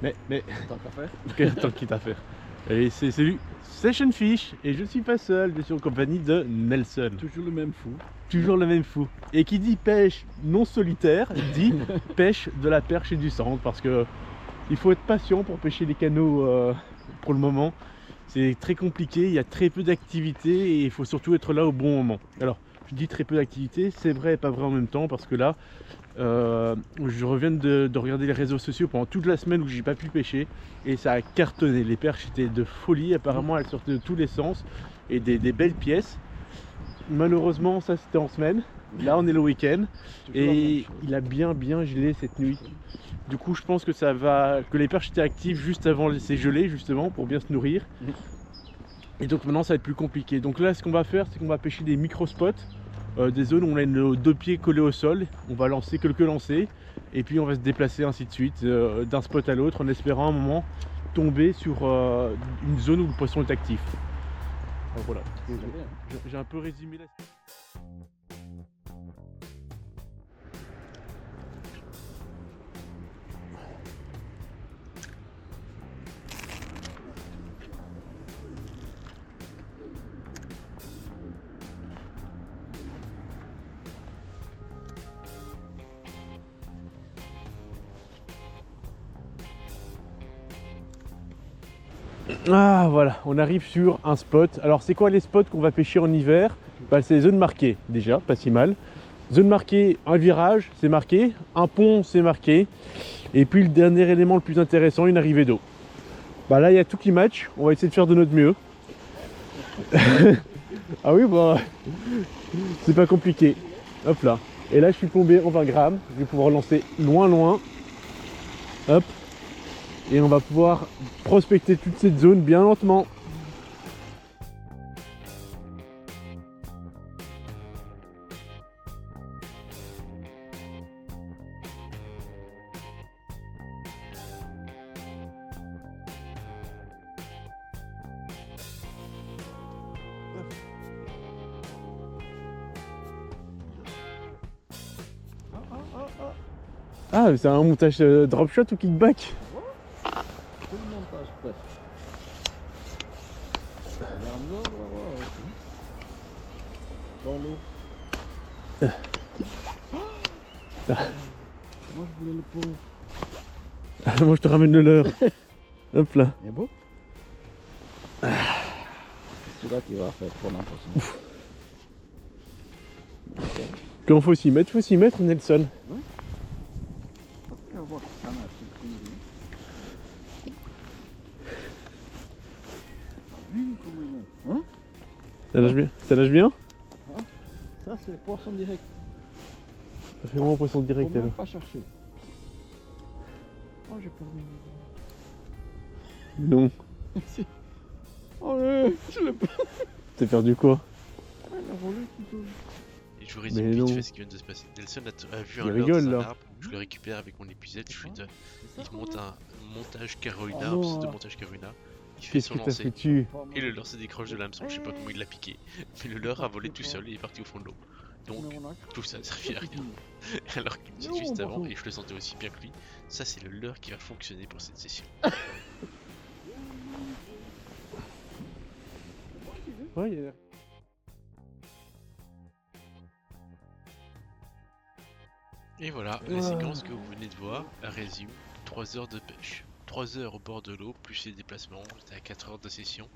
Mais, Tant qu'à faire. ok, tant qu'il t'a à faire. Et c'est lui, Session Fish, et je suis pas seul, je suis en compagnie de Nelson. Toujours le même fou. Toujours le même fou. Et qui dit pêche non solitaire, dit pêche de la perche et du centre, parce que il faut être patient pour pêcher les canaux pour le moment. C'est très compliqué, il y a très peu d'activités et il faut surtout être là au bon moment. Alors, je dis très peu d'activités, c'est vrai et pas vrai en même temps, parce que là, je reviens de regarder les réseaux sociaux pendant toute la semaine où j'ai pas pu pêcher et ça a cartonné. Les perches étaient de folie, apparemment elles sortaient de tous les sens et des belles pièces. Malheureusement, ça c'était en semaine. Là, on est le week-end et il a bien gelé cette nuit. Du coup, je pense que que les perches étaient actives juste avant ces gelées, justement, pour bien se nourrir. Et donc maintenant, ça va être plus compliqué. Donc là, ce qu'on va faire, c'est qu'on va pêcher des micro-spots, des zones où on a nos deux pieds collés au sol. On va lancer quelques lancers et puis on va se déplacer ainsi de suite, d'un spot à l'autre, en espérant à un moment tomber sur une zone où le poisson est actif. Alors voilà, j'ai un peu résumé la... Ah voilà, on arrive sur un spot. Alors c'est quoi les spots qu'on va pêcher en hiver? Bah, c'est les zones marquées déjà, pas si mal. Zone marquée, un virage, c'est marqué. Un pont, c'est marqué. Et puis le dernier élément le plus intéressant, une arrivée d'eau. Bah là il y a tout qui match, on va essayer de faire de notre mieux. Ah oui bah c'est pas compliqué. Hop là. Et là je suis plombé en 20 grammes, je vais pouvoir lancer loin. Hop. Et on va pouvoir prospecter toute cette zone bien lentement. Ah, c'est un montage drop shot ou kickback? Tout le montage prêt. Dans l'eau. Moi je voulais le pont. Ah, moi je te ramène le leurre. Hop là. Il est beau. C'est celui-là qui va faire pour l'impression. Puis faut s'y mettre Nelson. Ouais. On va voir ça m'a surpris. Hein? Ça nage bien? Ça c'est poisson direct. Ça fait vraiment poisson direct Faut même alors. pas chercher. Oh j'ai perdu. Non. Oh je l'ai pas. T'as perdu quoi? Ah, il a volé plutôt. Et je vous résume Mais non. vite fait ce qui vient de se passer. Nelson a vu Il un leurre rigole, dans un là. arbre, je le récupère avec mon épuisette, je lui donne. Il monte un montage Carolina, Oh un non, piste de hein. montage Carolina. Il fait Qu'est-ce son que t'as lancer. foutu? Et le leurre se décroche de l'hameçon, je sais pas comment il l'a piqué. Mais le leurre a volé tout seul et est parti au fond de l'eau. Donc tout ça ne servait à rien. Alors qu'il me disait juste avant, et je le sentais aussi bien que lui, ça c'est le leurre qui va fonctionner pour cette session. Ouais, il y a... Et voilà, la séquence que vous venez de voir résume 3 heures de pêche. 3 heures au bord de l'eau, plus les déplacements, j'étais à 4 heures de session.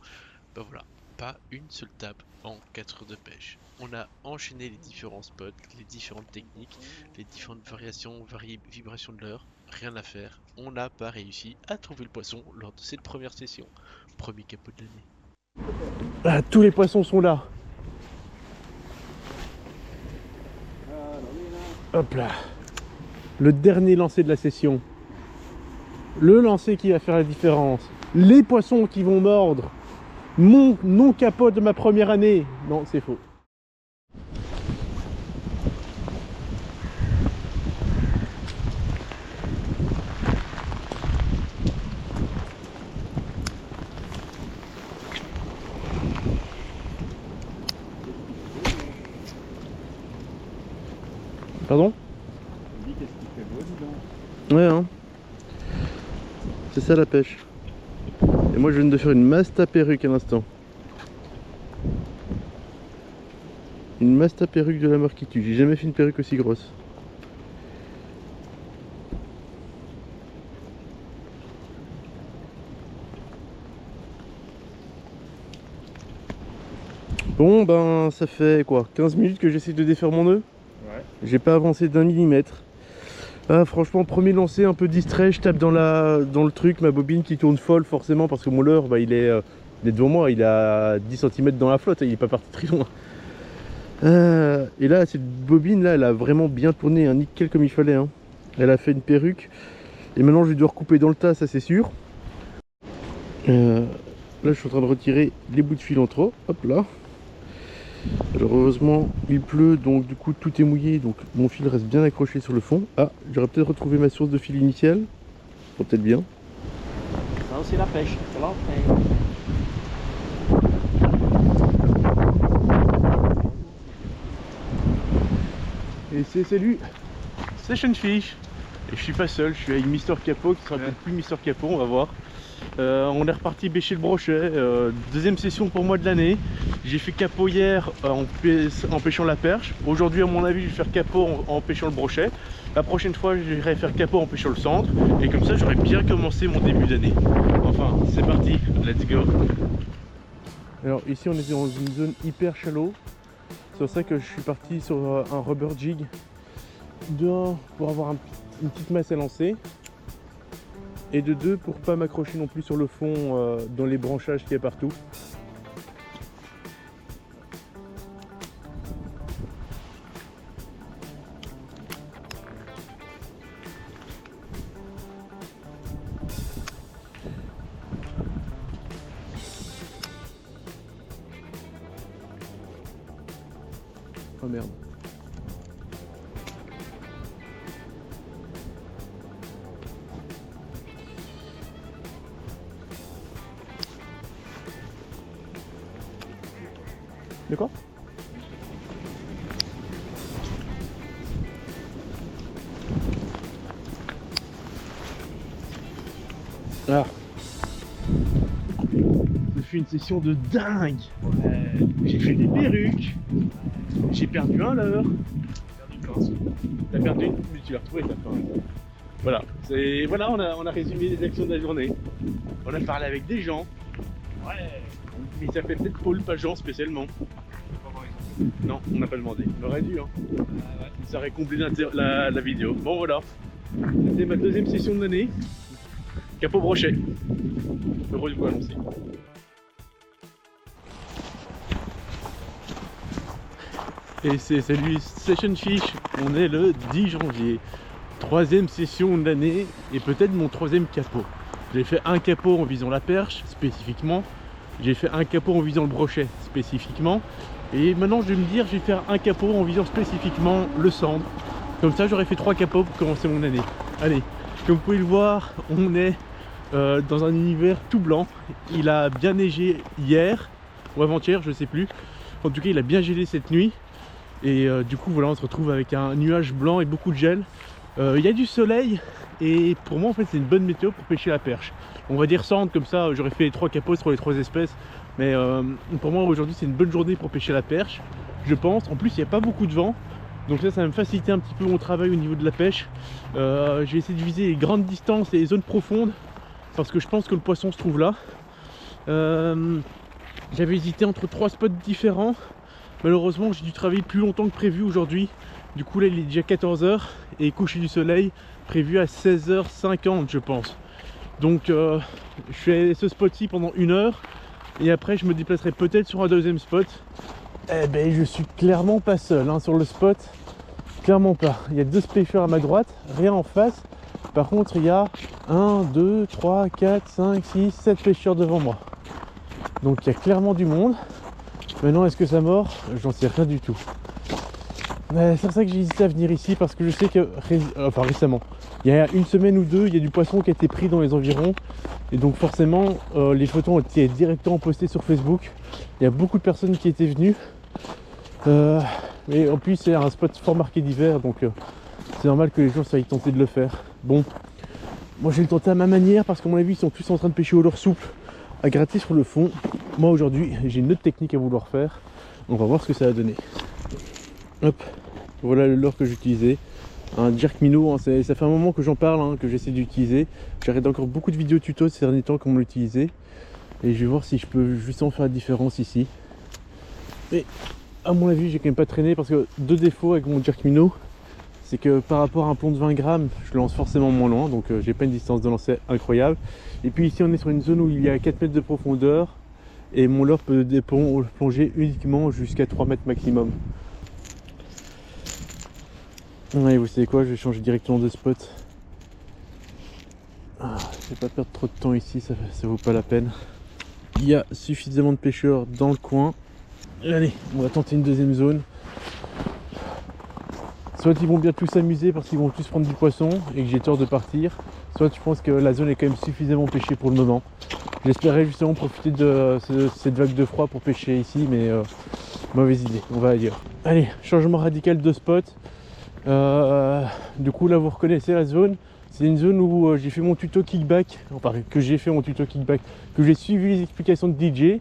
Bah voilà, pas une seule table en 4 heures de pêche. On a enchaîné les différents spots, les différentes techniques, les différentes variations, vibrations de l'heure. Rien à faire, on n'a pas réussi à trouver le poisson lors de cette première session. Premier capot de l'année. Ah, tous les poissons sont là. Hop là. Le dernier lancer de la session. Le lancer qui va faire la différence. Les poissons qui vont mordre. Mon non-capot de ma première année. Non, c'est faux. Pardon? Dis qu'est-ce qu'il fait beau, dis donc. Ouais, hein. C'est ça la pêche. Et moi je viens de faire une Masta perruque à l'instant. Une Masta perruque de la marque qui tue. J'ai jamais fait une perruque aussi grosse. Bon ben ça fait quoi 15 minutes que j'essaie de défaire mon nœud. Ouais. J'ai pas avancé d'1 millimètre. Ah, franchement premier lancer un peu distrait, je tape dans le truc, ma bobine qui tourne folle forcément parce que mon leurre bah, il est devant moi, il est à 10 cm dans la flotte, il est pas parti très loin. Et là cette bobine là elle a vraiment bien tourné, nickel comme il fallait hein. Elle a fait une perruque et maintenant je vais devoir couper dans le tas, ça c'est sûr. Là je suis en train de retirer les bouts de fil en trop, hop là. Alors heureusement il pleut donc du coup tout est mouillé donc mon fil reste bien accroché sur le fond. Ah, j'aurais peut-être retrouvé ma source de fil initiale, peut-être bien. Ça aussi la pêche, c'est l'entrée. Et c'est salut Session Fish. Et je suis pas seul, je suis avec Mister Capot qui sera peut-être plus Mister Capot, on va voir. On est reparti pêcher le brochet, deuxième session pour moi de l'année. J'ai fait capot hier en pêchant la perche. Aujourd'hui à mon avis je vais faire capot en pêchant le brochet. La prochaine fois j'irai faire capot en pêchant le centre. Et comme ça j'aurai bien commencé mon début d'année. Enfin c'est parti, let's go. Alors ici on est dans une zone hyper shallow. C'est pour ça que je suis parti sur un rubber jig. De 1 pour avoir une petite masse à lancer. Et de 2 pour pas m'accrocher non plus sur le fond dans les branchages qu'il y a partout. Oh merde. D'accord. Ah. Ça fait une session de dingue. J'ai fait des perruques. J'ai perdu un leurre. T'as perdu une, mais tu l'as retrouvé ta fin. Voilà. Voilà, on a résumé les actions de la journée. On a parlé avec des gens. Ouais. Mais ça fait peut-être Paul, pas Jean spécialement. Non, on n'a pas demandé. On aurait dû. Hein. Ouais. Ça aurait complété la vidéo. Bon voilà. C'était ma deuxième session de l'année. Capot brochet. Heureux de vous annoncer. Et c'est salut Session Fish. On est le 10 janvier. Troisième session de l'année et peut-être mon troisième capot. J'ai fait un capot en visant la perche spécifiquement. J'ai fait un capot en visant le brochet spécifiquement. Et maintenant je vais me dire je vais faire un capot en visant spécifiquement le cendre. Comme ça j'aurais fait 3 capots pour commencer mon année. Allez, comme vous pouvez le voir, on est dans un univers tout blanc. Il a bien neigé hier ou avant-hier, je sais plus. En tout cas il a bien gelé cette nuit. Et du coup voilà, on se retrouve avec un nuage blanc et beaucoup de gel. Il y a du soleil et pour moi en fait c'est une bonne météo pour pêcher la perche. On va dire cendre, comme ça j'aurais fait les 3 capots sur les 3 espèces. Mais pour moi aujourd'hui c'est une bonne journée pour pêcher la perche, je pense. En plus il n'y a pas beaucoup de vent. Donc ça va me faciliter un petit peu mon travail au niveau de la pêche. Je vais essayer de viser les grandes distances et les zones profondes. Parce que je pense que le poisson se trouve là. J'avais hésité entre 3 spots différents. Malheureusement j'ai dû travailler plus longtemps que prévu aujourd'hui. Du coup là il est déjà 14 h et coucher du soleil prévu à 16h50 je pense. Donc je fais ce spot-ci pendant 1 heure. Et après je me déplacerai peut-être sur un deuxième spot. Eh ben je suis clairement pas seul hein, sur le spot. Clairement pas. Il y a 2 pêcheurs à ma droite, rien en face. Par contre il y a 1, 2, 3, 4, 5, 6, 7 pêcheurs devant moi. Donc il y a clairement du monde. Maintenant est-ce que ça mord? J'en sais rien du tout. C'est pour ça que j'ai hésité à venir ici parce que je sais que récemment, il y a 1 semaine ou 2, il y a du poisson qui a été pris dans les environs. Et donc forcément les photos ont été directement postées sur Facebook. Il y a beaucoup de personnes qui étaient venues. Mais en plus c'est un spot fort marqué d'hiver, donc c'est normal que les gens soient tentés de le faire. Bon, Moi je vais le tenter à ma manière parce qu'à mon avis ils sont tous en train de pêcher au leurre souple à gratter sur le fond. Moi aujourd'hui j'ai une autre technique à vouloir faire. On va voir ce que ça va donner. Hop, voilà le leurre que j'utilisais. Un jerk minnow, hein, ça fait un moment que j'en parle, hein, que j'essaie d'utiliser. J'ai regardé encore beaucoup de vidéos tuto ces derniers temps comment l'utiliser. Et je vais voir si je peux justement faire la différence ici. Mais à mon avis j'ai quand même pas traîné parce que deux défauts avec mon jerk minnow, c'est que par rapport à un plomb de 20 grammes, je lance forcément moins loin, donc j'ai pas une distance de lancer incroyable. Et puis ici on est sur une zone où il y a 4 mètres de profondeur et mon leurre peut plonger uniquement jusqu'à 3 mètres maximum. Ouais, vous savez quoi, je vais changer directement de spot. Je vais pas perdre trop de temps ici, ça vaut pas la peine. Il y a suffisamment de pêcheurs dans le coin. Allez, on va tenter une deuxième zone. Soit ils vont bien tous s'amuser parce qu'ils vont tous prendre du poisson et que j'ai tort de partir, soit je pense que la zone est quand même suffisamment pêchée pour le moment. J'espérais justement profiter de cette vague de froid pour pêcher ici, mais mauvaise idée, on va ailleurs. Allez, changement radical de spot. Du coup là vous reconnaissez la zone. C'est une zone où j'ai fait mon tuto kickback, enfin que j'ai suivi les explications de DJ.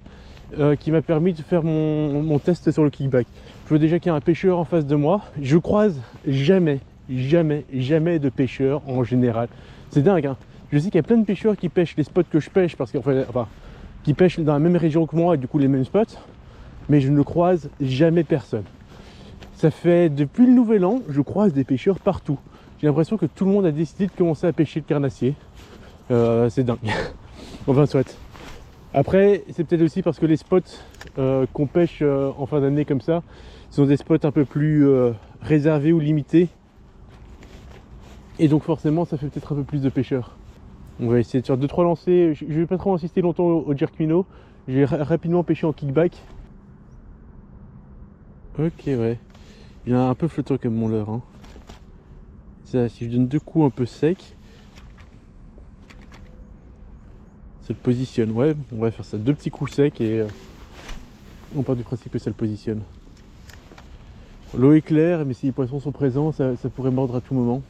Qui m'a permis de faire mon test sur le kickback. Je vois déjà qu'il y a un pêcheur en face de moi. Je croise jamais de pêcheurs en général. C'est dingue, hein. Je sais qu'il y a plein de pêcheurs qui pêchent les spots que je pêche parce qui pêchent dans la même région que moi et du coup les mêmes spots. Mais je ne croise jamais personne. Ça fait depuis le nouvel an, je croise des pêcheurs partout. J'ai l'impression que tout le monde a décidé de commencer à pêcher le carnassier. C'est dingue. Enfin soit. Après, c'est peut-être aussi parce que les spots qu'on pêche en fin d'année comme ça, sont des spots un peu plus réservés ou limités. Et donc forcément, ça fait peut-être un peu plus de pêcheurs. On va essayer de faire 2-3 lancers. Je vais pas trop insister longtemps au jerk minnow. Je vais rapidement pêcher en kickback. Ok, ouais. Il est un peu flottant comme mon leurre. Hein. Ça, si je donne 2 coups un peu secs, ça le positionne. Ouais, on va faire ça, 2 petits coups secs et on part du principe que ça le positionne. L'eau est claire, mais si les poissons sont présents, ça pourrait mordre à tout moment.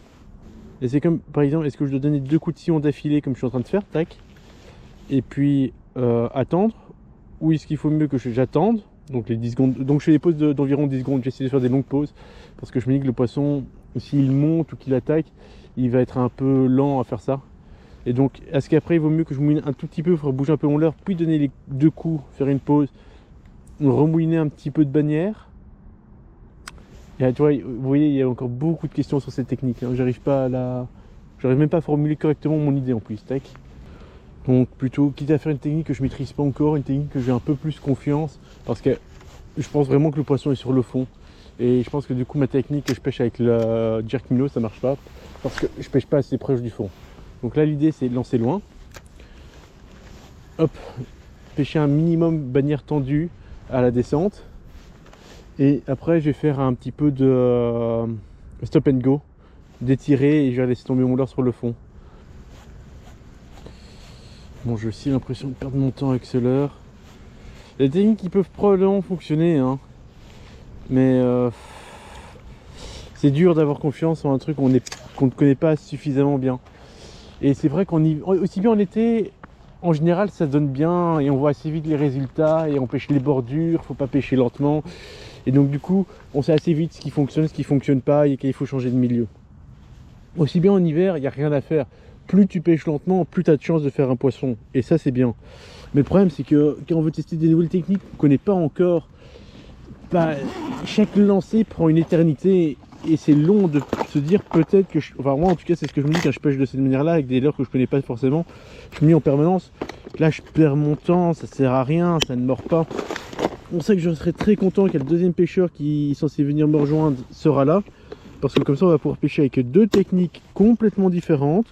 Et c'est comme, par exemple, est-ce que je dois donner 2 coups de sillon d'affilée comme je suis en train de faire, tac, et puis attendre, ou est-ce qu'il faut mieux que j'attende, donc les 10 secondes, donc je fais des pauses d'environ 10 secondes, j'essaie de faire des longues pauses, parce que je me dis que le poisson, s'il monte ou qu'il attaque, il va être un peu lent à faire ça. Et donc, est-ce qu'après il vaut mieux que je mouine un tout petit peu, faire bouger un peu mon leurre, puis donner les 2 coups, faire une pause, remouiner un petit peu de bannière. Et tu vois, vous voyez, il y a encore beaucoup de questions sur cette technique. Hein. J'arrive même pas à formuler correctement mon idée en plus. Tac. Donc plutôt, quitte à faire une technique que je maîtrise pas encore, une technique que j'ai un peu plus confiance, parce que je pense vraiment que le poisson est sur le fond. Et je pense que du coup ma technique que je pêche avec le jerk minnow, ça marche pas, parce que je pêche pas assez proche du fond. Donc là l'idée c'est de lancer loin. Hop, pêcher un minimum bannière tendue à la descente. Et après je vais faire un petit peu de stop and go, d'étirer et je vais laisser tomber mon leurre sur le fond. Bon, j'ai aussi l'impression de perdre mon temps avec ce leurre. Il y a des techniques qui peuvent probablement fonctionner, hein. Mais c'est dur d'avoir confiance en un truc qu'on ne connaît pas suffisamment bien. Et c'est vrai aussi bien en été, en général ça donne bien et on voit assez vite les résultats et on pêche les bordures, faut pas pêcher lentement. Et donc du coup, on sait assez vite ce qui fonctionne pas et qu'il faut changer de milieu. Aussi bien en hiver, il n'y a rien à faire. Plus tu pêches lentement, plus tu as de chances de faire un poisson. Et ça c'est bien. Mais le problème c'est que quand on veut tester des nouvelles techniques qu'on ne connaît pas encore, chaque lancer prend une éternité et c'est long de se dire peut-être que enfin moi en tout cas c'est ce que je me dis quand je pêche de cette manière là avec des leurres que je connais pas forcément. Je me dis en permanence, là je perds mon temps, ça sert à rien, ça ne mord pas. On sait que je serais très content que le deuxième pêcheur qui est censé venir me rejoindre sera là, parce que comme ça on va pouvoir pêcher avec 2 techniques complètement différentes.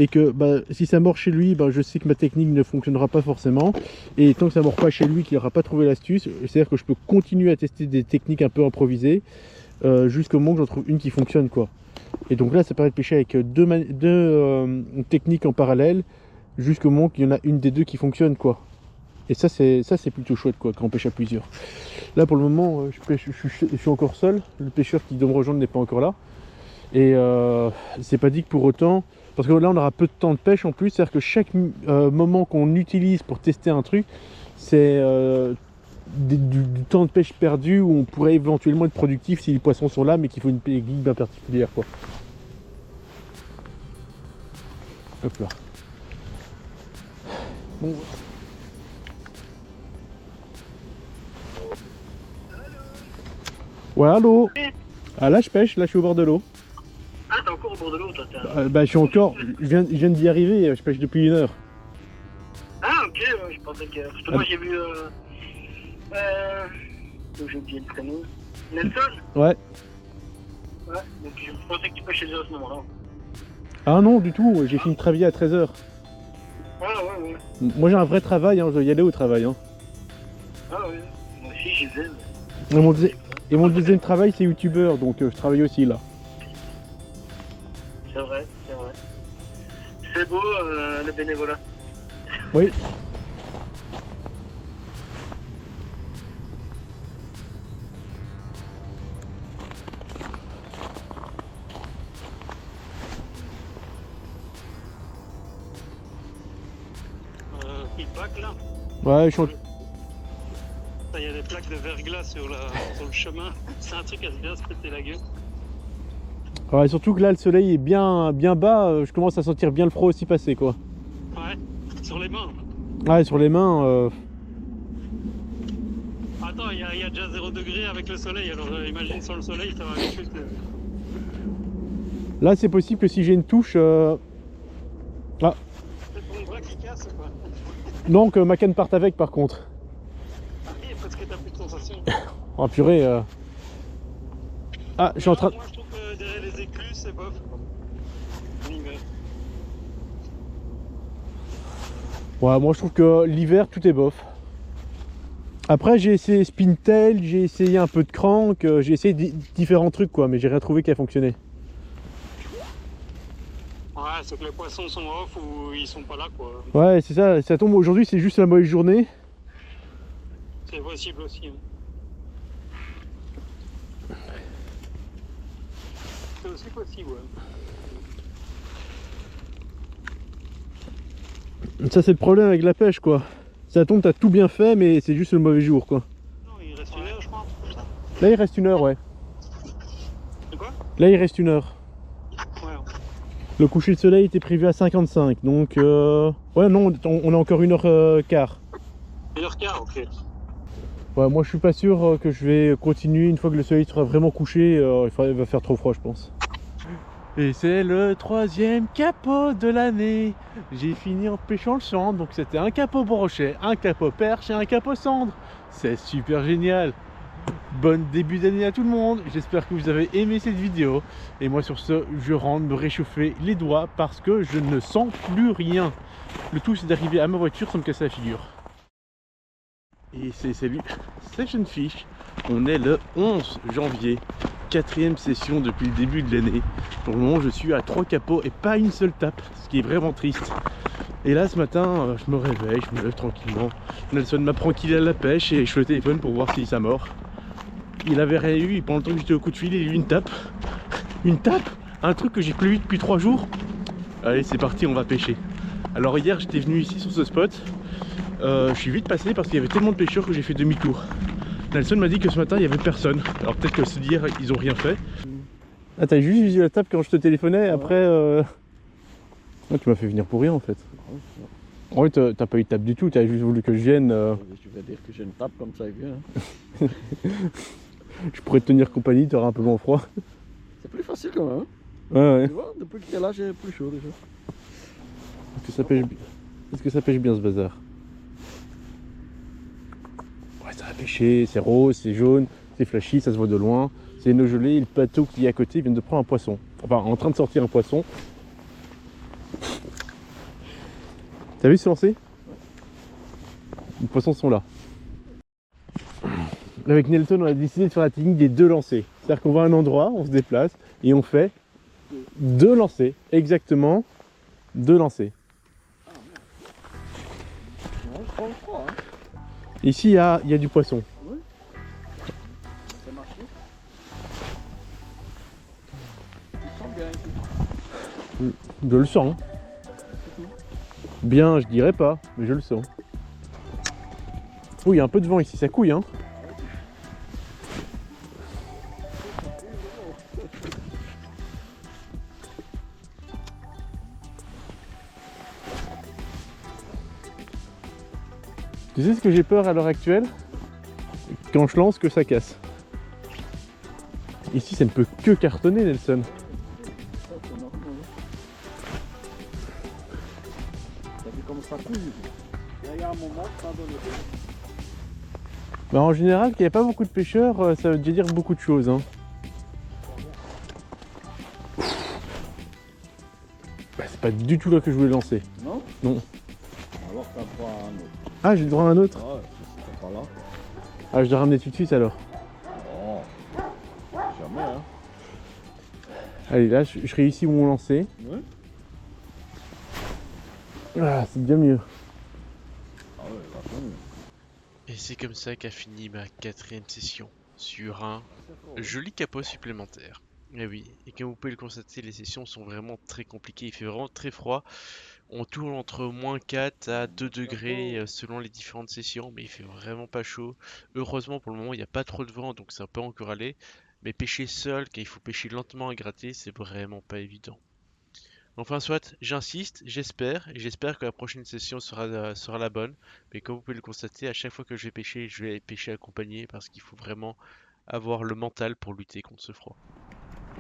Et que si ça mord chez lui, je sais que ma technique ne fonctionnera pas forcément. Et tant que ça mord pas chez lui, qu'il n'aura pas trouvé l'astuce, c'est-à-dire que je peux continuer à tester des techniques un peu improvisées jusqu'au moment que j'en trouve une qui fonctionne, quoi. Et donc là, ça permet de pêcher avec deux techniques en parallèle jusqu'au moment qu'il y en a une des 2 qui fonctionne, quoi. Et ça c'est plutôt chouette, quoi, quand on pêche à plusieurs. Là pour le moment, je suis encore seul. Le pêcheur qui doit me rejoindre n'est pas encore là. Et c'est pas dit que pour autant Parce que là on aura peu de temps de pêche en plus, c'est-à-dire que chaque moment qu'on utilise pour tester un truc, c'est du temps de pêche perdu où on pourrait éventuellement être productif si les poissons sont là mais qu'il faut une technique bien particulière quoi. Hop là. Bon. Ouais, allô. Ah là je pêche, là je suis au bord de l'eau. Ah, t'es encore au bord de l'eau, toi, Bah je suis encore, je viens d'y arriver, je pêche depuis 1 heure. Ah, ok, je pensais que... Parce que moi, j'ai vu... j'ai oublié le prénom. Nelson. Ouais. Ouais, donc je pensais que tu pêchais déjà à ce moment-là. Ah non du tout, j'ai fini de travailler à 13h. Ouais. Moi j'ai un vrai travail, hein, je dois y aller au travail. Hein. Ah ouais, moi aussi j'y vais. Et mon deuxième travail c'est youtubeur, donc je travaille aussi là. C'est vrai. C'est beau le bénévolat. Oui. Il pack là. Ouais, je suis en... Il y a des plaques de verglas sur le chemin. C'est un truc à se bien se péter la gueule. Ouais, surtout que là le soleil est bien bas, je commence à sentir bien le froid aussi passer quoi. Ouais, sur les mains. Ouais, sur les mains. Attends, il y a déjà 0 degré avec le soleil, alors imagine sans le soleil, ça va vite. Là c'est possible que si j'ai une touche... Ah, C'est ton bras qui casse ou quoi? non, que ma canne parte avec par contre. Ah oui, parce que t'as plus de sensation. Oh purée. Ah, je suis en train... Moi je trouve que derrière les éclus, c'est bof. En hiver. Ouais, moi je trouve que l'hiver tout est bof. Après j'ai essayé Spintail, j'ai essayé un peu de crank, j'ai essayé différents trucs quoi, mais j'ai rien trouvé qui a fonctionné. Ouais, c'est que les poissons sont off ou ils sont pas là quoi. Ouais, c'est ça, ça tombe aujourd'hui, c'est juste la mauvaise journée. C'est possible aussi. Hein. C'est aussi possible, ouais. Ça c'est le problème avec la pêche quoi. Ça tombe, t'as tout bien fait, mais c'est juste le mauvais jour quoi. Non, il reste 1 heure, je crois. Là il reste 1 heure, ouais. De quoi? Là il reste 1 heure. Ouais. Le coucher de soleil était prévu à 55, donc ouais non, on a encore 1h15. 1h15, ok. Ouais, moi je suis pas sûr que je vais continuer une fois que le soleil sera vraiment couché, il va faire trop froid je pense. Et c'est le 3e capot de l'année. J'ai fini en pêchant le centre, donc c'était un capot brochet, un capot perche et un capot cendre. C'est super génial. Bon début d'année à tout le monde, j'espère que vous avez aimé cette vidéo. Et moi sur ce, je rentre me réchauffer les doigts parce que je ne sens plus rien. Le tout c'est d'arriver à ma voiture sans me casser la figure. Et salut, c'est Jeune Fiche. On est le 11 janvier, 4e session depuis le début de l'année. Pour le moment je suis à 3 capots et pas une seule tape, ce qui est vraiment triste. Et là ce matin, je me réveille, je me lève tranquillement. Nelson m'apprend qu'il est à la pêche et je fais le téléphone pour voir s'il s'amorce. Il avait rien eu, et pendant le temps que j'étais au coup de fil, il a eu une tape. Une tape? Un truc que j'ai plus vu depuis 3 jours. Allez c'est parti, on va pêcher. Alors hier j'étais venu ici sur ce spot. Je suis vite passé parce qu'il y avait tellement de pêcheurs que j'ai fait demi-tour. Nelson m'a dit que ce matin il n'y avait personne. Alors peut-être que d'hier ils ont rien fait. Ah t'as juste vu la tape quand je te téléphonais, après Ah, tu m'as fait venir pour rien en fait. En vrai t'as pas eu de tape du tout, t'as juste voulu que je vienne. Je vais dire que j'ai une tape comme ça, il vient. Je pourrais te tenir compagnie, t'auras un peu moins froid. C'est plus facile quand même. Hein. Ouais. Tu vois, depuis que t'es là, j'ai plus chaud déjà. Est-ce que ça pêche bien ce bazar? Ouais, ça a pêché, c'est rose, c'est jaune, c'est flashy, ça se voit de loin. C'est une eau gelée, le bateau qui est à côté vient de prendre un poisson. Enfin, en train de sortir un poisson. T'as vu se lancer? Les poissons sont là. Avec Nelson, on a décidé de faire la technique des 2 lancers. C'est-à-dire qu'on va à un endroit, on se déplace et on fait 2 lancers. Exactement 2 lancers. Ouais, je prends le froid, hein. Ici, il y a du poisson. Oui. Ça marche. Tu sens bien ici. Je le sens. Bien, je dirais pas, mais je le sens. Oh, il y a un peu de vent ici, ça couille, hein. Tu sais ce que j'ai peur à l'heure actuelle? Quand je lance, que ça casse. Ici, ça ne peut que cartonner, Nelson. Comme ça couille. Il y a un moment, ça donne le temps. Bah, en général, qu'il n'y a pas beaucoup de pêcheurs, ça veut déjà dire beaucoup de choses. Hein. Bah, c'est pas du tout là que je voulais lancer. Non? Non. Alors t'as droit à un autre. Ah, j'ai le droit à un autre? Ah ouais, c'est pas là. Ah, je dois ramener tout de suite alors. Non. Jamais, hein. Allez, là, je réussis mon lancer. Oui. Ah, c'est bien mieux. Ah ouais, vachement mieux. Et c'est comme ça qu'a fini ma 4e session, sur un joli capot supplémentaire. Et oui, et comme vous pouvez le constater, les sessions sont vraiment très compliquées, il fait vraiment très froid. On tourne entre moins 4 à 2 degrés selon les différentes sessions, mais il fait vraiment pas chaud. Heureusement pour le moment il n'y a pas trop de vent, donc ça peut encore aller. Mais pêcher seul, quand il faut pêcher lentement à gratter, c'est vraiment pas évident. Enfin soit, j'insiste, et j'espère que la prochaine session sera la bonne. Mais comme vous pouvez le constater, à chaque fois que je vais pêcher accompagné parce qu'il faut vraiment avoir le mental pour lutter contre ce froid.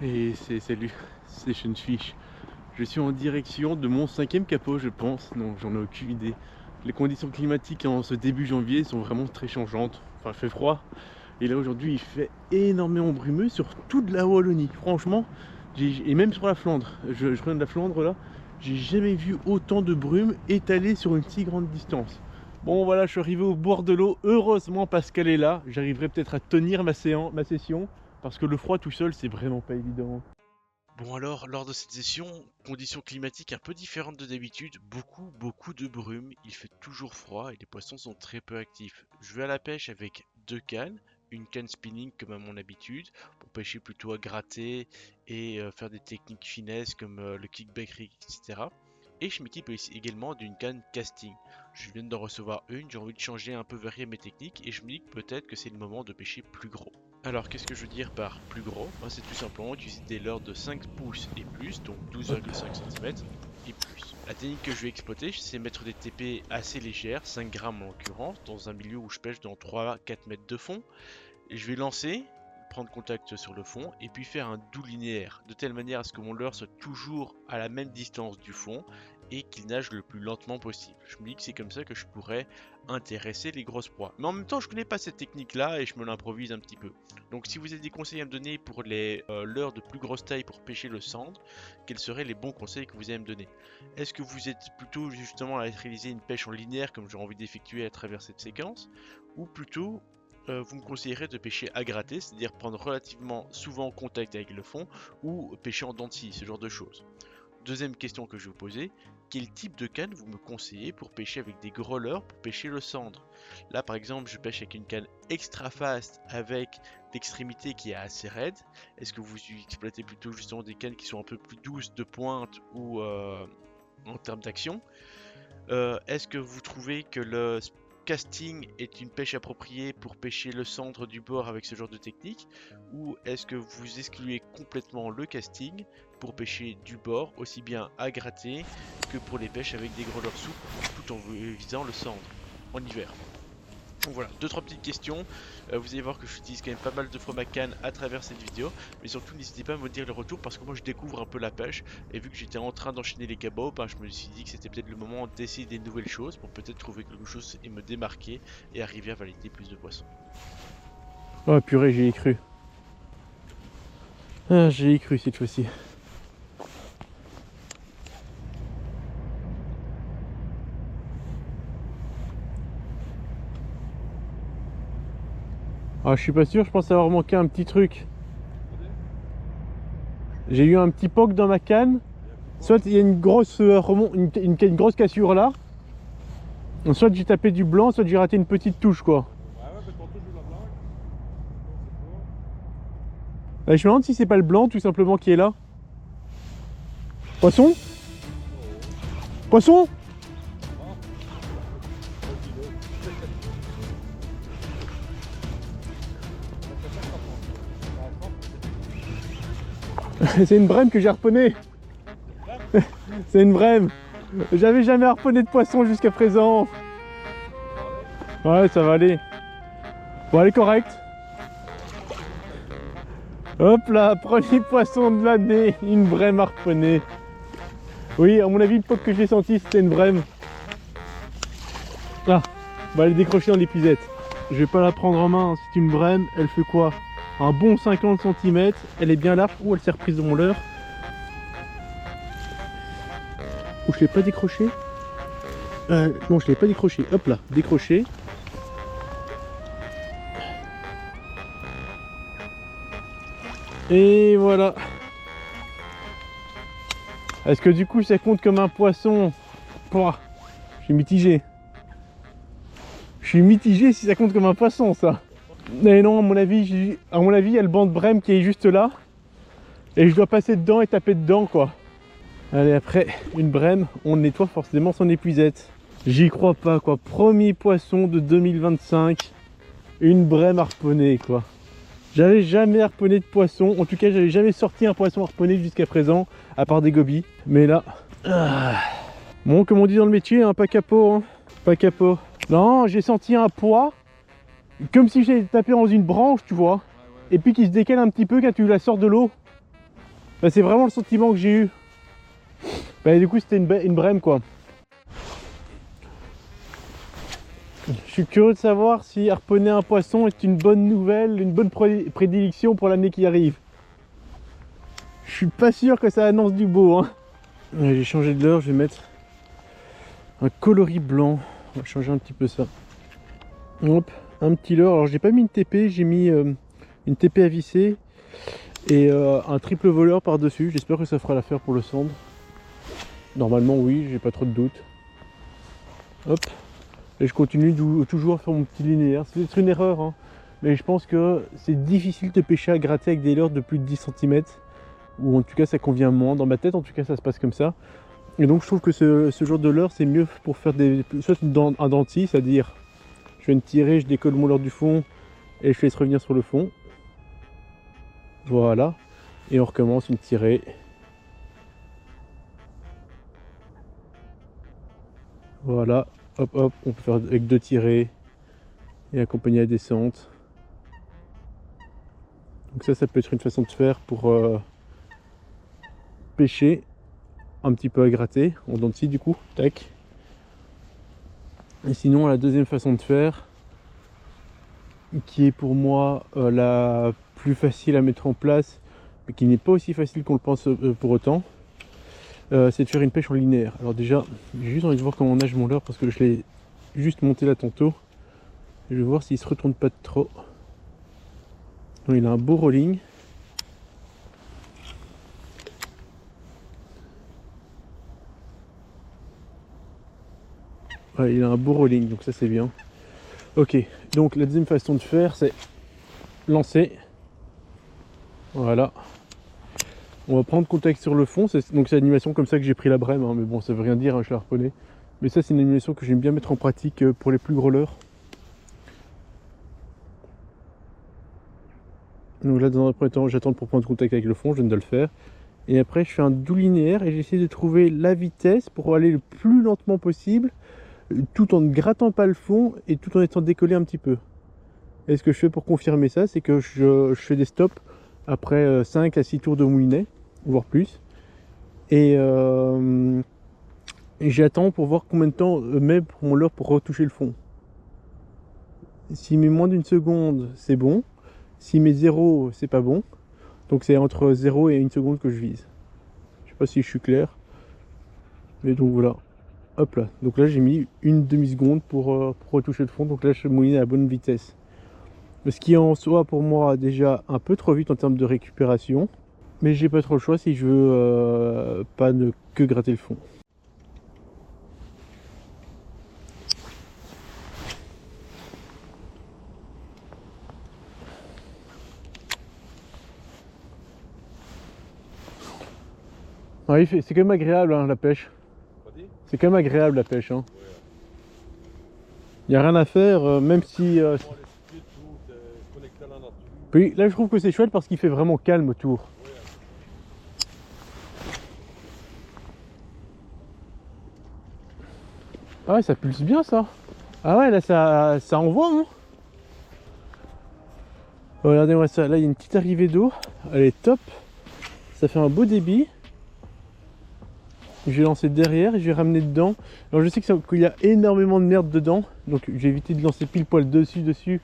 Et salut, c'est Fish. Je suis en direction de mon 5e capot, je pense. Non, j'en ai aucune idée. Les conditions climatiques en ce début janvier sont vraiment très changeantes. Enfin, il fait froid. Et là, aujourd'hui, il fait énormément brumeux sur toute la Wallonie. Franchement, et même sur la Flandre. Je reviens de la Flandre là. J'ai jamais vu autant de brume étalée sur une si grande distance. Bon, voilà, je suis arrivé au bord de l'eau. Heureusement, Pascal est là. J'arriverai peut-être à tenir ma session. Parce que le froid tout seul, c'est vraiment pas évident. Bon alors, lors de cette session, conditions climatiques un peu différentes de d'habitude, beaucoup de brume, il fait toujours froid et les poissons sont très peu actifs. Je vais à la pêche avec 2 cannes, une canne spinning comme à mon habitude, pour pêcher plutôt à gratter et faire des techniques finesses comme le kickback rig, etc. Et je m'équipe également d'une canne casting. Je viens d'en recevoir une, j'ai envie de changer un peu, varier mes techniques et je me dis que peut-être que c'est le moment de pêcher plus gros. Alors qu'est-ce que je veux dire par plus gros? C'est tout simplement utiliser des leurres de 5 pouces et plus, donc 12,5 cm et plus. La technique que je vais exploiter, c'est mettre des TP assez légères, 5 grammes en l'occurrence, dans un milieu où je pêche dans 3-4 mètres de fond. Et je vais lancer, prendre contact sur le fond et puis faire un doux linéaire, de telle manière à ce que mon leurre soit toujours à la même distance du fond et qu'il nage le plus lentement possible. Je me dis que c'est comme ça que je pourrais intéresser les grosses proies. Mais en même temps, je connais pas cette technique là et je me l'improvise un petit peu. Donc si vous avez des conseils à me donner pour les leurres de plus grosse taille pour pêcher le sandre, quels seraient les bons conseils que vous allez me donner? Est-ce que vous êtes plutôt justement à réaliser une pêche en linéaire comme j'ai envie d'effectuer à travers cette séquence, ou plutôt vous me conseillerez de pêcher à gratter, c'est-à-dire prendre relativement souvent contact avec le fond, ou pêcher en dents de scie, ce genre de choses. Deuxième question que je vais vous poser, quel type de canne vous me conseillez pour pêcher avec des gros leurres pour pêcher le sandre? Là par exemple je pêche avec une canne extra fast avec l'extrémité qui est assez raide. Est-ce que vous exploitez plutôt justement des cannes qui sont un peu plus douces de pointe ou en termes d'action? Est-ce que vous trouvez que le casting est une pêche appropriée pour pêcher le centre du bord avec ce genre de technique, ou est-ce que vous excluez complètement le casting pour pêcher du bord aussi bien à gratter que pour les pêches avec des gros leurres souples tout en visant le cendre en hiver? Donc voilà, 2-3 petites questions. Vous allez voir que j'utilise quand même pas mal de fois ma canne à travers cette vidéo. Mais surtout n'hésitez pas à me dire le retour parce que moi je découvre un peu la pêche. Et vu que j'étais en train d'enchaîner les cabots, je me suis dit que c'était peut-être le moment d'essayer des nouvelles choses pour peut-être trouver quelque chose et me démarquer et arriver à valider plus de poissons. Oh purée, j'y ai cru. Ah, j'y ai cru cette fois-ci. Ah, je suis pas sûr, je pense avoir manqué un petit truc. J'ai eu un petit poc dans ma canne. Soit il y a une grosse une grosse cassure là. Soit j'ai tapé du blanc, soit j'ai raté une petite touche quoi. Je me demande si c'est pas le blanc tout simplement qui est là. Poisson? Poisson? C'est une brème que j'ai harponné. C'est une brème. J'avais jamais harponné de poisson jusqu'à présent. Ouais, ça va aller. Bon, elle est correcte. Hop là, premier poisson de l'année, une brème harponnée. Oui, à mon avis, le pop que j'ai senti, c'était une brème. Ah, bah elle est décrochée dans l'épuisette. Je vais pas la prendre en main, c'est une brème. Elle fait quoi? Un bon 50 cm. Elle est bien large. Ouh, elle s'est reprise de mon leurre. Ouh, je l'ai pas décroché. Non, je l'ai pas décroché. Hop là, décroché. Et voilà. Est-ce que du coup ça compte comme un poisson? Pouah, je suis mitigé. Je suis mitigé si ça compte comme un poisson, ça. Mais non, à mon avis, il y a le banc de brème qui est juste là. Et je dois passer dedans et taper dedans, quoi. Allez, après une brème, on nettoie forcément son épuisette. J'y crois pas, quoi. Premier poisson de 2025. Une brème harponnée, quoi. J'avais jamais harponné de poisson. En tout cas, j'avais jamais sorti un poisson harponné jusqu'à présent, à part des gobies. Mais là... Bon, comme on dit dans le métier, hein, pas capot. Hein. Pas capot. Non, j'ai senti un poids. Comme si j'étais tapé dans une branche, tu vois. Et puis qui se décale un petit peu quand tu la sors de l'eau. Bah, c'est vraiment le sentiment que j'ai eu. Bah, du coup, c'était une brème, quoi. Je suis curieux de savoir si harponner un poisson est une bonne nouvelle, une bonne prédilection pour l'année qui arrive. Je suis pas sûr que ça annonce du beau, hein. J'ai changé de leurre, je vais mettre un coloris blanc. On va changer un petit peu ça. Hop, un petit leurre. Alors j'ai pas mis une TP, j'ai mis une TP à visser et un triple voleur par dessus. J'espère que ça fera l'affaire pour le sand. Normalement oui, j'ai pas trop de doute. Hop. Et je continue toujours à faire mon petit linéaire. C'est peut-être une erreur, hein, mais je pense que c'est difficile de pêcher à gratter avec des leurres de plus de 10 cm. Ou en tout cas ça convient moins. Dans ma tête en tout cas ça se passe comme ça. Et donc je trouve que ce genre de leurre c'est mieux pour faire soit un denti, c'est-à-dire je viens de tirer, je décolle mon leurre du fond et je laisse revenir sur le fond. Voilà. Et on recommence une tirée. Voilà. Hop hop, on peut faire avec 2 tirées et accompagner la descente. Donc ça peut être une façon de faire pour pêcher un petit peu à gratter en dents de scie du coup, tac. Et sinon la deuxième façon de faire, qui est pour moi la plus facile à mettre en place, mais qui n'est pas aussi facile qu'on le pense pour autant, c'est de faire une pêche en linéaire. Alors déjà, j'ai juste envie de voir comment on nage mon leurre parce que je l'ai juste monté là tantôt. Je vais voir s'il se retourne pas de trop. Donc, il a un beau rolling. Ouais, il a un beau rolling, donc ça c'est bien. Ok, donc la deuxième façon de faire, c'est lancer. Voilà. On va prendre contact sur le fond. Donc c'est l'animation comme ça que j'ai pris la brème, hein, mais bon, ça veut rien dire, hein, je l'ai harponné. Mais ça, c'est une animation que j'aime bien mettre en pratique pour les plus gros leurres. Donc là, dans un premier temps, j'attends pour prendre contact avec le fond, je viens de le faire. Et après, je fais un doux linéaire et j'essaie de trouver la vitesse pour aller le plus lentement possible, tout en ne grattant pas le fond et tout en étant décollé un petit peu. Et ce que je fais pour confirmer ça, c'est que je fais des stops après 5 à 6 tours de moulinet, voire plus. Et j'attends pour voir combien de temps met pour mon leurre pour retoucher le fond. S'il met moins d'une seconde, c'est bon. S'il met 0, c'est pas bon. Donc c'est entre 0 et 1 seconde que je vise. Je sais pas si je suis clair. Mais donc voilà. Hop là. Donc là j'ai mis une demi-seconde pour retoucher le fond. Donc là je mouline à la bonne vitesse. Ce qui est en soi pour moi déjà un peu trop vite en termes de récupération. Mais j'ai pas trop le choix si je veux pas ne que gratter le fond. Ouais, c'est quand même agréable hein, la pêche. C'est quand même agréable la pêche. Hein. Il n'y a rien à faire, même si... Puis là je trouve que c'est chouette parce qu'il fait vraiment calme autour. Ah ouais, ça pulse bien ça. Ah ouais, là ça envoie. Hein. Regardez-moi ça, là il y a une petite arrivée d'eau. Elle est top. Ça fait un beau débit. Je vais lancer derrière et je vais ramener dedans. Alors je sais qu'il y a énormément de merde dedans. Donc je vais éviter de lancer pile poil dessus.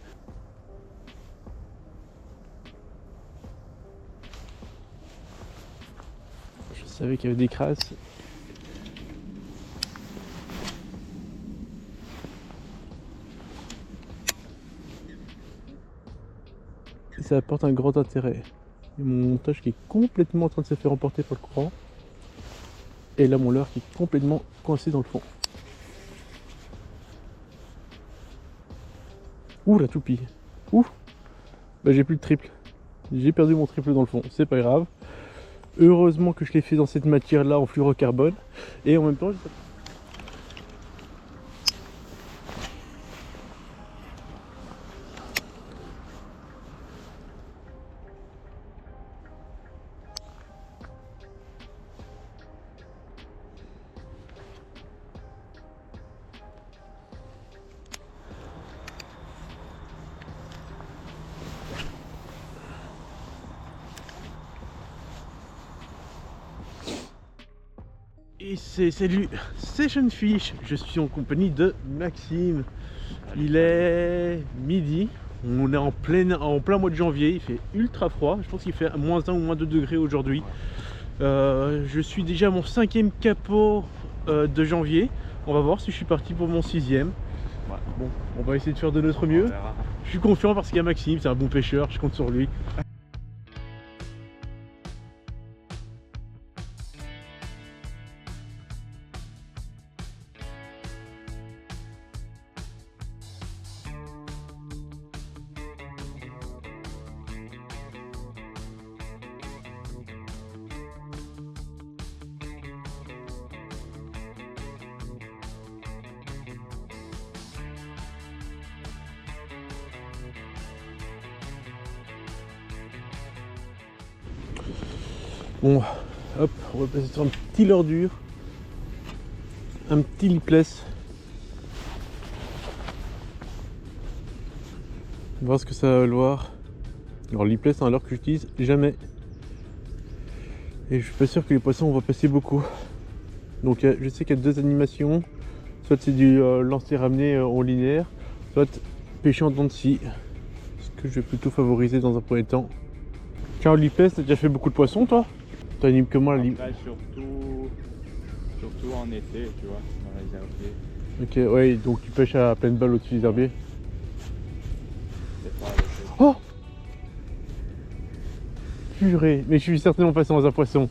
Je savais qu'il y avait des crasses. Et ça apporte un grand intérêt. Et mon montage qui est complètement en train de se faire emporter par le courant. Et là mon leurre qui est complètement coincé dans le fond. Ouh la toupie. Ouh. Bah j'ai plus de triple. J'ai perdu mon triple dans le fond. C'est pas grave. Heureusement que je l'ai fait dans cette matière là en fluorocarbone. Et en même temps et salut Session Fish, je suis en compagnie de Maxime. Il est midi, on est en plein mois de janvier, il fait ultra froid, je pense qu'il fait moins 1 ou moins 2 degrés aujourd'hui. Je suis déjà à mon 5e capot de janvier, on va voir si je suis parti pour mon 6e. Ouais. Bon, on va essayer de faire de notre mieux. Je suis confiant parce qu'il y a Maxime, c'est un bon pêcheur, je compte sur lui. Bon, hop, on va passer sur un petit leurre dur, un petit lipless. On va voir ce que ça va valoir. Alors lipless c'est un leurre que j'utilise jamais. Et je suis pas sûr que les poissons vont passer beaucoup. Donc je sais qu'il y a 2 animations. Soit c'est du lancer ramené en linéaire, soit pêcher en dents de scie. Ce que je vais plutôt favoriser dans un premier temps. Tiens, lipless, t'as déjà fait beaucoup de poissons toi? T'animes que moi la ligne. Surtout en été, tu vois, dans les herbiers. Ok, ouais, donc tu pêches à pleine balle au-dessus des herbiers. Oh! Purée, mais je suis certainement passé dans un poisson.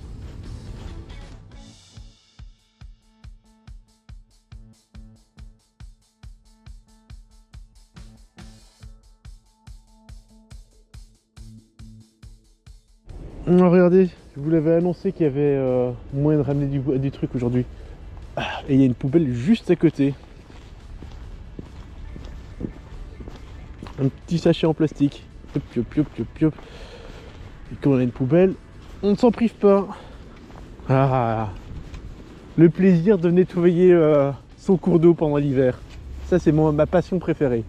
Regardez, je vous l'avais annoncé qu'il y avait moyen de ramener du truc aujourd'hui. Et il y a une poubelle juste à côté. Un petit sachet en plastique. Piop, piop, piop, piop, piop. Et quand on a une poubelle, on ne s'en prive pas. Ah, le plaisir de nettoyer son cours d'eau pendant l'hiver. Ça c'est ma passion préférée.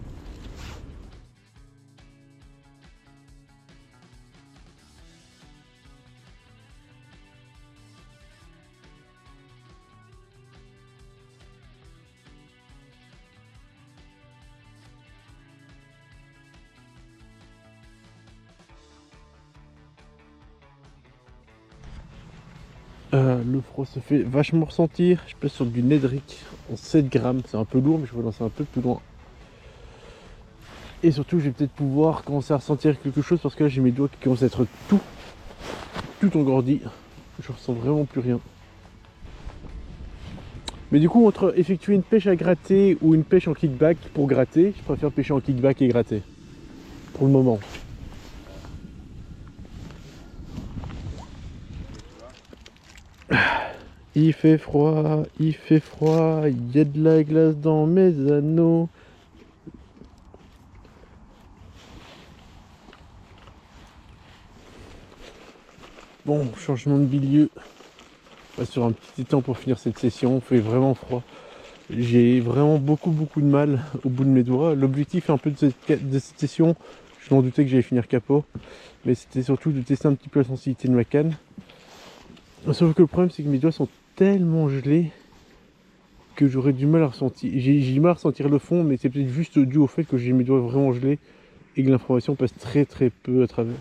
Le froid se fait vachement ressentir. Je pèse sur du Nedrick en 7 grammes. C'est un peu lourd, mais je vais lancer un peu plus loin. Et surtout, je vais peut-être pouvoir commencer à ressentir quelque chose parce que là, j'ai mes doigts qui commencent à être tout engourdis. Je ressens vraiment plus rien. Mais du coup, entre effectuer une pêche à gratter ou une pêche en kickback pour gratter, je préfère pêcher en kickback et gratter. Pour le moment. il fait froid, il y a de la glace dans mes anneaux. Bon, changement de milieu. On va sur un petit étang pour finir cette session, il fait vraiment froid. J'ai vraiment beaucoup de mal au bout de mes doigts. L'objectif un peu de cette session, je m'en doutais que j'allais finir capot, mais c'était surtout de tester un petit peu la sensibilité de ma canne. Sauf que le problème c'est que mes doigts sont tellement gelés que j'aurais du mal à ressentir. J'ai du mal à ressentir le fond, mais c'est peut-être juste dû au fait que j'ai mes doigts vraiment gelés et que l'information passe très peu à travers.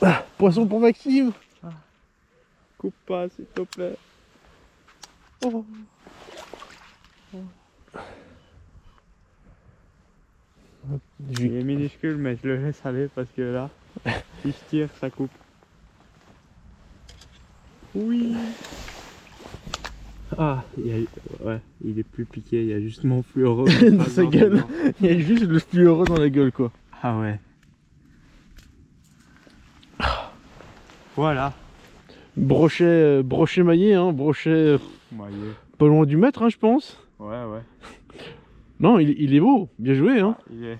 Ah, poisson pour Maxime. Coupe pas, s'il te plaît. Oh. Il est minuscule, mais je le laisse aller parce que là, si je tire, ça coupe. Oui. Ah, ouais, il est plus piqué, il y a juste mon fluoro dans sa gueule. Il y a juste le fluoro dans la gueule, quoi. Ah ouais. Voilà. Brochet maillé, hein, brochet Maillé. pas loin du mètre, hein, je pense. Ouais. Non, il est beau, bien joué, hein. Il est...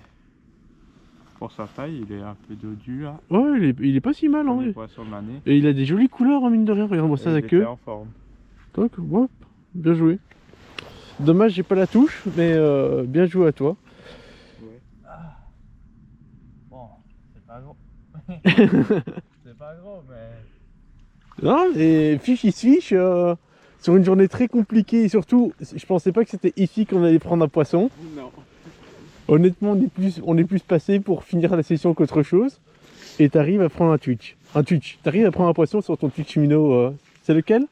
Pour sa taille, il est un peu dodu là. Ouais, il est pas si mal, hein. Poisson de l'année. Et il a des jolies couleurs, hein, mine de rien, regarde-moi ça, la queue. en forme. Donc, ouais, bien joué. Dommage, j'ai pas la touche, mais bien joué à toi. Ouais. Bon, c'est pas gros. C'est pas gros, mais... Non, et fiche, il se fiche. Sur une journée très compliquée, et surtout, je pensais pas que c'était ici qu'on allait prendre un poisson. Non. Honnêtement, on est plus passé pour finir la session qu'autre chose. Et t'arrives à prendre un twitch. T'arrives à prendre un poisson sur ton twitch minnow. C'est lequel?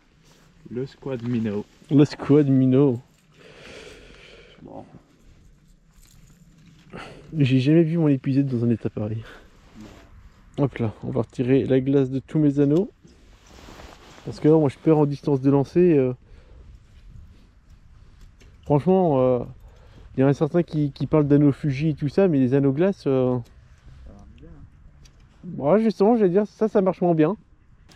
Le squad minnow. Le squad minnow. Bon. J'ai jamais vu mon épuisette dans un état pareil. Hop là, on va retirer la glace de tous mes anneaux. Parce que là, moi je perds en distance de lancer. Franchement, il y en a certains qui parlent d'anneaux Fuji et tout ça, mais les anneaux glace... Ouais, justement, j'allais dire, ça marche moins bien.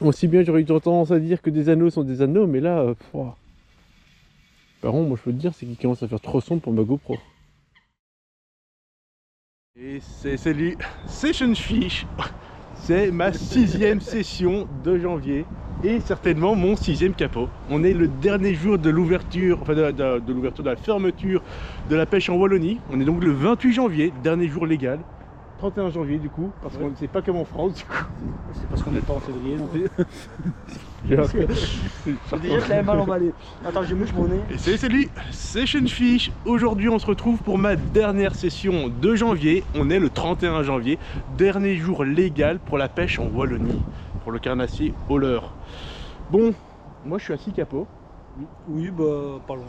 Aussi bien j'aurais eu tendance à dire que des anneaux sont des anneaux, mais là... Par contre, moi je peux te dire, c'est qu'il commence à faire trop sombre pour ma GoPro. Et c'est lui, Session Fish. C'est ma 6e session de janvier et certainement mon 6e capot. On est le dernier jour de l'ouverture, enfin de la fermeture de la pêche en Wallonie. On est donc le 28 janvier, dernier jour légal. 31 janvier du coup, parce qu'on ne sait pas comme en France du coup. C'est parce qu'on n'est pas en février non plus. J'ai Déjà je l'avais mal emballé. Attends, j'ai mouche mon nez. Et c'est lui, Session Fish. Aujourd'hui on se retrouve pour ma dernière session de janvier. On est le 31 janvier, dernier jour légal pour la pêche en Wallonie, pour le carnassier au leurre. Bon, moi je suis à 6 capots. Oui, bah pas loin.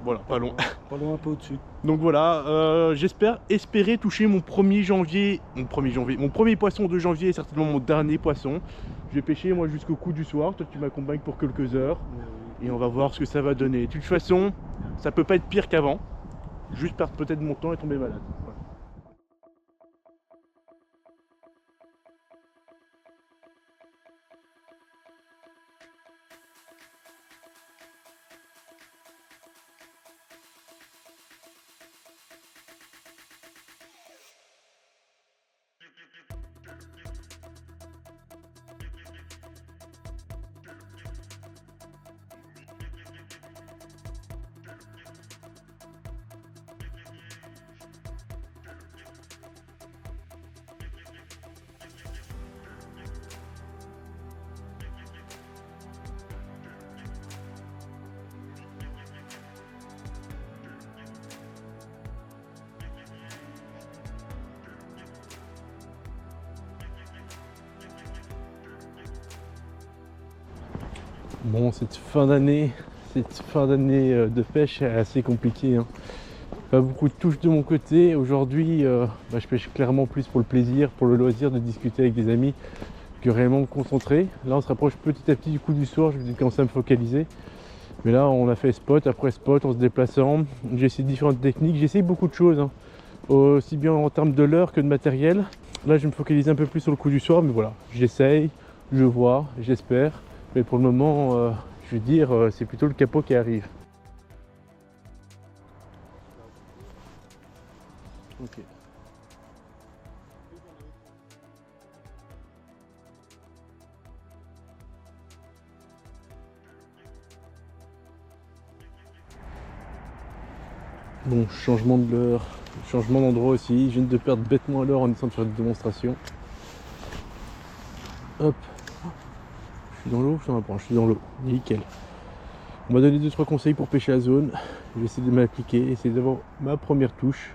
Voilà, pas loin. Pas loin, un peu au-dessus. Donc voilà, espérer toucher mon premier poisson de janvier et certainement mon dernier poisson. Je vais pêcher moi jusqu'au coup du soir, toi tu m'accompagnes pour quelques heures et on va voir ce que ça va donner. De toute façon, ça peut pas être pire qu'avant, juste perdre peut-être mon temps et tomber malade. Voilà. Bon, cette fin d'année de pêche est assez compliquée, hein. Pas beaucoup de touches de mon côté. Aujourd'hui, je pêche clairement plus pour le plaisir, pour le loisir de discuter avec des amis, que réellement me concentrer. Là on se rapproche petit à petit du coup du soir, je vais commencer à me focaliser. Mais là on a fait spot après spot en se déplaçant. J'ai essayé différentes techniques, j'ai essayé beaucoup de choses, hein. Aussi bien en termes de l'heure que de matériel. Là je vais me focaliser un peu plus sur le coup du soir, mais voilà, j'essaye, je vois, j'espère. Mais pour le moment, je veux dire, c'est plutôt le capot qui arrive. Ok. Bon, changement de l'heure, changement d'endroit aussi. Je viens de perdre bêtement l'heure en essayant de faire des démonstrations. Hop. Je suis dans l'eau, je suis dans l'eau. Nickel. On m'a donné 2-3 conseils pour pêcher la zone. Je vais essayer de m'appliquer, essayer d'avoir ma première touche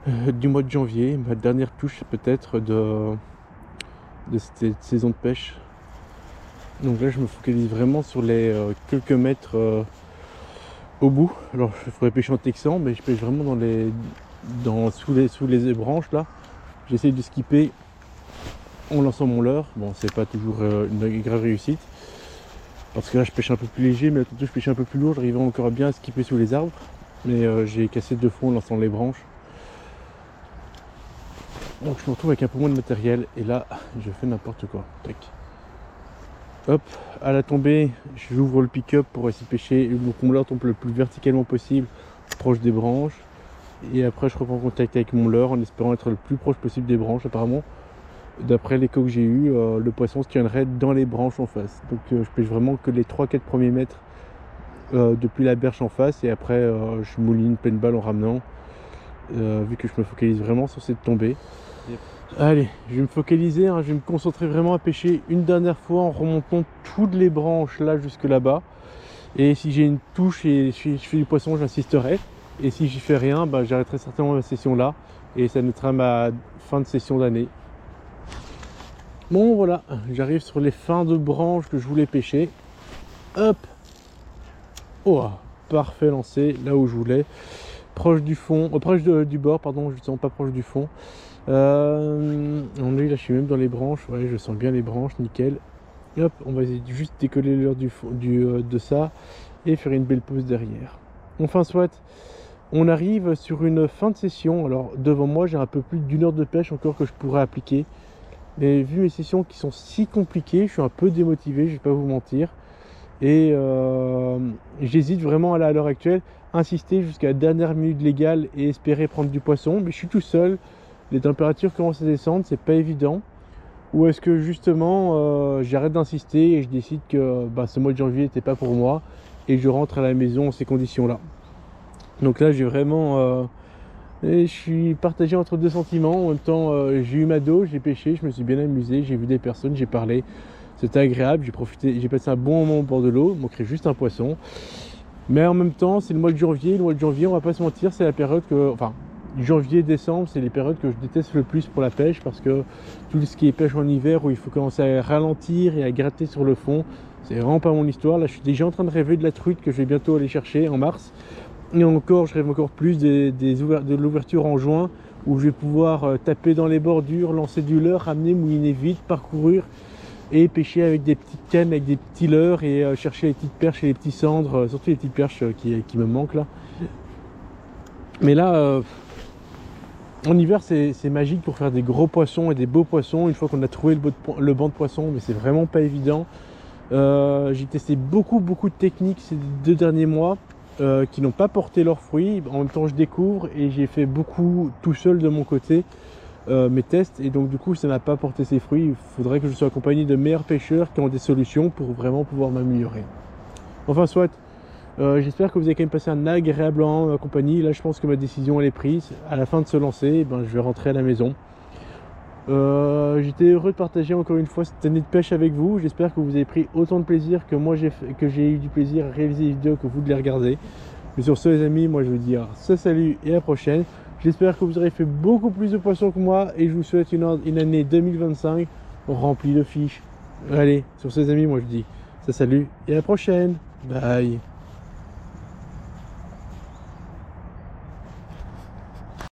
du mois de janvier, ma dernière touche peut-être de cette saison de pêche. Donc là je me focalise vraiment sur les quelques mètres au bout. Alors je ferais pêcher en texan, mais je pêche vraiment sous les branches là. J'essaye de skipper en lançant mon leurre. Bon, c'est pas toujours une grave réussite parce que là je pêche un peu plus léger, mais tantôt je pêche un peu plus lourd, j'arrive encore bien à skipper sous les arbres, mais j'ai cassé de fond en lançant les branches. Donc je me retrouve avec un peu moins de matériel et là je fais n'importe quoi. Tac. Hop, à la tombée, j'ouvre le pick-up pour essayer de pêcher mon leurre tombe le plus verticalement possible, proche des branches. Et après je reprends contact avec mon leurre en espérant être le plus proche possible des branches. Apparemment, d'après l'écho que j'ai eu, le poisson se tiendrait dans les branches en face. Donc je pêche vraiment que les 3-4 premiers mètres depuis la berge en face, et après je mouline pleine balle en ramenant, vu que je me focalise vraiment sur cette tombée. Yep. Allez, je vais me focaliser, hein, je vais me concentrer vraiment à pêcher une dernière fois en remontant toutes les branches là jusque là-bas. Et si j'ai une touche et je fais du poisson, j'insisterai. Et si j'y fais rien, bah, j'arrêterai certainement ma session là. Et ça mettra ma fin de session d'année. Bon voilà, j'arrive sur les fins de branches que je voulais pêcher. Hop. Oh, parfait lancé, là où je voulais. Proche du fond, proche du bord, pardon, je ne sens pas proche du fond. Là je suis même dans les branches, ouais, je sens bien les branches, nickel. Et hop, on va juste décoller l'heure de ça et faire une belle pause derrière. Enfin soit, on arrive sur une fin de session. Alors devant moi j'ai un peu plus d'1 heure de pêche encore que je pourrais appliquer. Mais vu mes sessions qui sont si compliquées, je suis un peu démotivé, je vais pas vous mentir. Et j'hésite vraiment à l'heure actuelle, insister jusqu'à la dernière minute légale et espérer prendre du poisson. Mais je suis tout seul. Les températures commencent à descendre, c'est pas évident. Ou est-ce que justement j'arrête d'insister et je décide que ce mois de janvier n'était pas pour moi et je rentre à la maison en ces conditions-là. Donc là j'ai vraiment je suis partagé entre deux sentiments. En même temps j'ai eu ma dose, j'ai pêché, je me suis bien amusé, j'ai vu des personnes, j'ai parlé. C'était agréable, j'ai profité, j'ai passé un bon moment au bord de l'eau, il manquerait juste un poisson. Mais en même temps c'est le mois de janvier, on va pas se mentir, c'est la période que... Enfin, janvier, décembre, c'est les périodes que je déteste le plus pour la pêche parce que tout ce qui est pêche en hiver où il faut commencer à ralentir et à gratter sur le fond, c'est vraiment pas mon histoire. Là, je suis déjà en train de rêver de la truite que je vais bientôt aller chercher en mars. Et encore, je rêve encore plus de l'ouverture en juin où je vais pouvoir taper dans les bordures, lancer du leurre, ramener, mouiner vite, parcourir et pêcher avec des petites cannes, avec des petits leurres et chercher les petites perches et les petits cendres, surtout les petites perches qui me manquent là. Mais là... En hiver c'est magique pour faire des gros poissons et des beaux poissons une fois qu'on a trouvé le banc de poissons, mais c'est vraiment pas évident. J'ai testé beaucoup de techniques ces 2 derniers mois qui n'ont pas porté leurs fruits. En même temps je découvre et j'ai fait beaucoup tout seul de mon côté mes tests et donc du coup ça n'a pas porté ses fruits. Il faudrait que je sois accompagné de meilleurs pêcheurs qui ont des solutions pour vraiment pouvoir m'améliorer. Enfin soit. J'espère que vous avez quand même passé un agréable moment en ma compagnie. Là je pense que ma décision elle est prise. À la fin de se lancer, je vais rentrer à la maison. J'étais heureux de partager encore une fois cette année de pêche avec vous. J'espère que vous avez pris autant de plaisir que moi j'ai eu du plaisir à réaliser les vidéos que vous de les regarder. Mais sur ce les amis, moi je vous dis salut et à la prochaine. J'espère que vous aurez fait beaucoup plus de poissons que moi et je vous souhaite une année 2025 remplie de fiches. Allez, sur ce les amis, moi je dis salut et à la prochaine. Bye.